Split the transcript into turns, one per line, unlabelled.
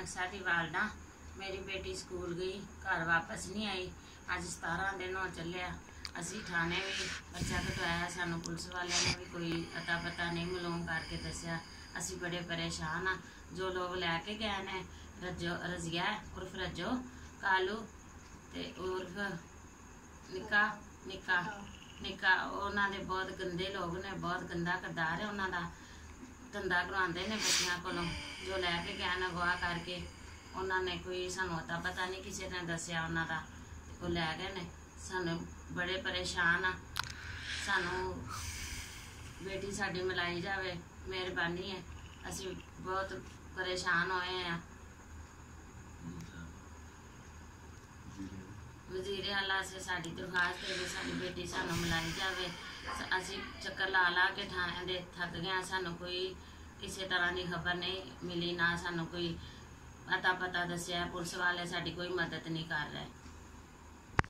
मैं साडी वालदा मेरी बेटी स्कूल गई घर वापस नहीं आई। अज 17 दिन हो चलिया। असी थाने भी बच्चा कटवाया, सानू पुलिस वाले ने भी कोई अता पता नहीं मालूम करके दसिया। असी बड़े परेशान हाँ। जो लोग लैके गए ने रजिया उर्फ रजो कालू ते उर्फ निका निका निका उन्होंने बहुत गंदे लोग ने, बहुत गंदा किरदार है उन्होंने। धंधा करवाते ने बच्चियों कोलों, जो लैके गए ना अगवा करके उन्होंने कोई सानू अता पता नहीं किसी ने दसिया उन्होंने, वो लै गए ने। सानू बड़े परेशान हाँ। सानू बेटी साडी मिलाई जाए, मेहरबानी है। असी बहुत परेशान होए हैं। वजीर आला से साडी दरखास्त है कि साडी बेटी सानू मिलाई जाए। असी चक्कर ला ला के थाने दे थक गए। सानू कोई किसी तरह की खबर नहीं मिली, ना सानू कोई अता पता दसिया। पुलिस वाले साडी कोई मदद नहीं कर रहे।